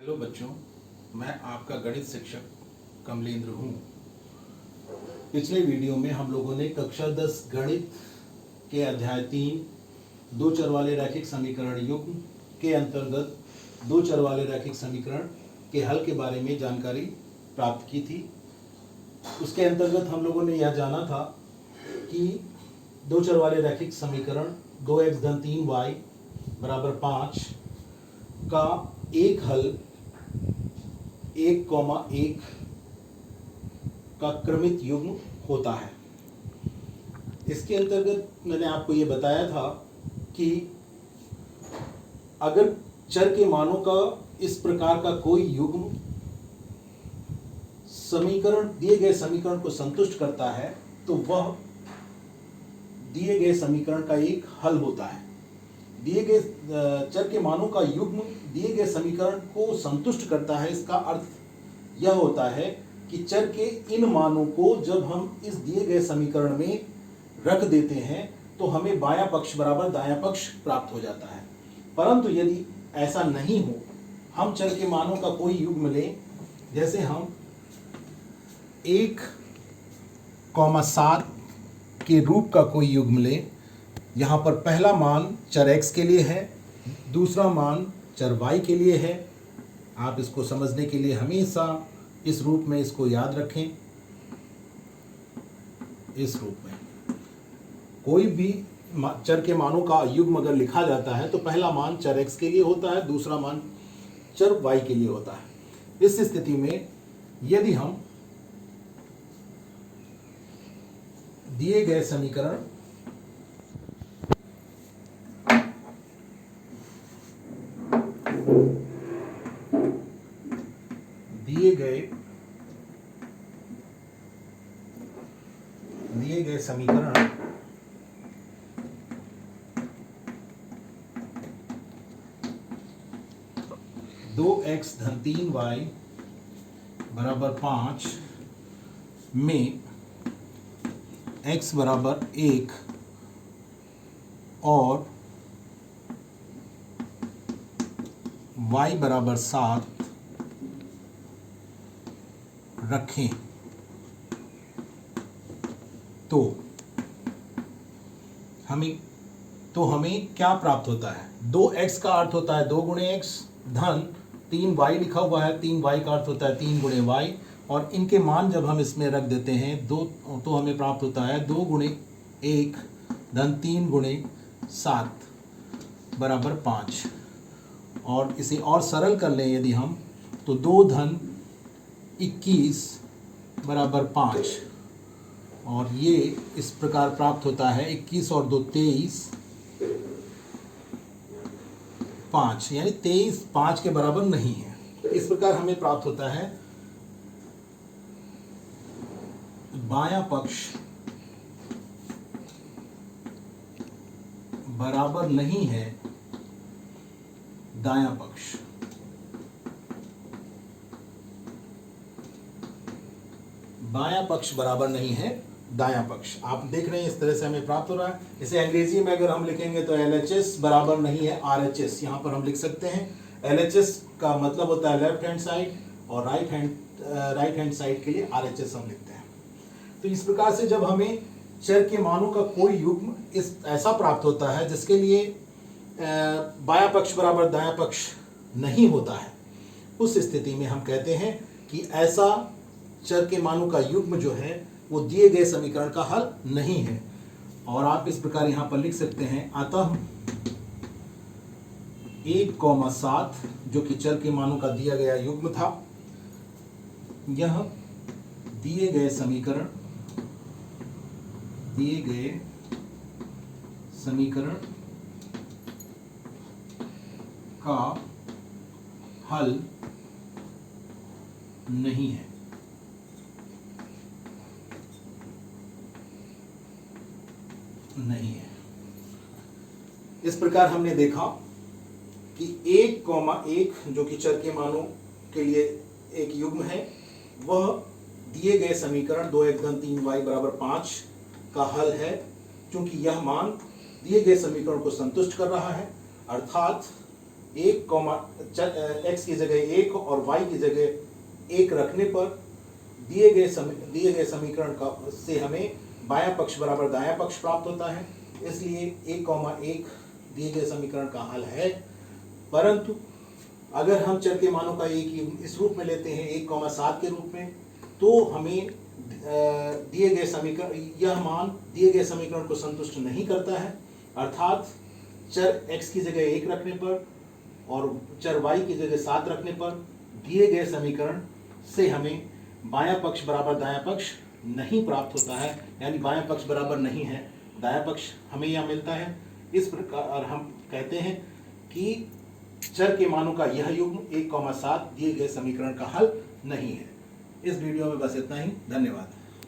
Hello बच्चों, मैं आपका गणित शिक्षक कमलेंद्र हूँ। पिछले वीडियो में हम लोगों ने कक्षा 10 गणित के अध्याय 3 दो चर वाले रैखिक समीकरण युग्म के अंतर्गत दो चर वाले रैखिक समीकरण के हल के बारे में जानकारी प्राप्त की थी। उसके अंतर्गत हम लोगों ने यह जाना था कि दो चर वाले रैखिक समीकरण 2x धन 3y बराबर 5 का एक हल 1,1 का क्रमित युग्म होता है। इसके अंतर्गत मैंने आपको ये बताया था कि अगर चर के मानों का इस प्रकार का कोई युग्म समीकरण दिए गए समीकरण को संतुष्ट करता है तो वह दिए गए समीकरण का एक हल होता है। दिए गए चर के मानों का युग्म दिए गए समीकरण को संतुष्ट करता है। इसका अर्थ यह होता है कि चर के इन मानों को जब हम इस दिए गए समीकरण में रख देते हैं तो हमें बायां पक्ष बराबर दायां पक्ष प्राप्त हो जाता है। परंतु यदि ऐसा नहीं हो, हम चर के मानों का कोई युग्म लें, जैसे हम 1,7 के रूप का कोई युग्म लें। यहाँ पर पहला मान चर x के लिए है, दूसरा मान चर y के लिए है। आप इसको समझने के लिए हमेशा इस रूप में इसको याद रखें। इस रूप में कोई भी चर के मानों का युग्म अगर लिखा जाता है तो पहला मान चर x के लिए होता है, दूसरा मान चर y के लिए होता है। इस स्थिति में यदि हम दिए गए समीकरण दिए गए समीकरण दो एक्स धन 3y बराबर 5 में x बराबर 1 और y बराबर 7 रखें तो हमें क्या प्राप्त होता है। 2x का अर्थ होता है 2 गुणे x धन 3y लिखा हुआ है, 3y का अर्थ होता है 3 गुणे y, और इनके मान जब हम इसमें रख देते हैं तो हमें प्राप्त होता है 2 गुणे 1 धन 3 गुणे 7 बराबर 5। और इसे और सरल कर लें यदि हम तो 2 धन 21 बराबर 5, और ये इस प्रकार प्राप्त होता है 21 और 2 23 5, यानी 23 5 के बराबर नहीं है। इस प्रकार हमें प्राप्त होता है बायां पक्ष बराबर नहीं है दायां पक्ष। बायां पक्ष बराबर नहीं है दायां पक्ष। आप देख रहे हैं इस तरह से हमें प्राप्त हो रहा है। इसे अंग्रेजी में अगर हम लिखेंगे तो LHS बराबर नहीं है RHS। यहाँ पर हम लिख सकते हैं LHS का मतलब होता है लेफ्ट हैंड साइड, और राइट हैंड साइड के लिए RHS हम लिखते हैं। तो इस प्रकार से जब हमें चर के मानों का कोई युग्म ऐसा प्राप्त होता है जिसके लिए बायां पक्ष बराबर दायां पक्ष नहीं होता है, उस स्थिति में हम कहते हैं कि ऐसा चर के मानों का युग्म जो है वो दिए गए समीकरण का हल नहीं है। और आप इस प्रकार यहां पर लिख सकते हैं, अतः 1,7 जो कि चर के मानों का दिया गया युग्म था, यह दिए गए समीकरण का हल नहीं है। इस प्रकार हमने देखा कि 1,1 जो कि चर के मानों के लिए एक युग्म है, वह दिए गए समीकरण 2x धन 3y बराबर 5 का हल है, क्योंकि यह मान दिए गए समीकरण को संतुष्ट कर रहा है। अर्थात 1 x की जगह 1 और y की जगह 1 रखने पर दिए गए समीकरण का से हमें बायां पक्ष बराबर दायां पक्ष प्राप्त होता है। इसलिए 1, 1 दिए गए समीकरण का हल है। परंतु अगर हम चर के मानों का एक इस रूप में लेते हैं 1, 7 के रूप में, तो हमें दिए गए समीकरण यह मान दिए गए समीकरण को संतुष्ट नहीं करता है। अर्थात चर x की जगह 1 रखने पर और चर y की जगह 7 रखने पर दिए गए समीकरण से हमें बायां पक्ष बराबर दायां पक्ष नहीं प्राप्त होता है, यानी बायां पक्ष बराबर नहीं है दायां पक्ष हमें यह मिलता है। इस प्रकार हम कहते हैं कि चर के मानों का यह युग्म 1, 7 दिए गए समीकरण का हल नहीं है। इस वीडियो में बस इतना ही। धन्यवाद।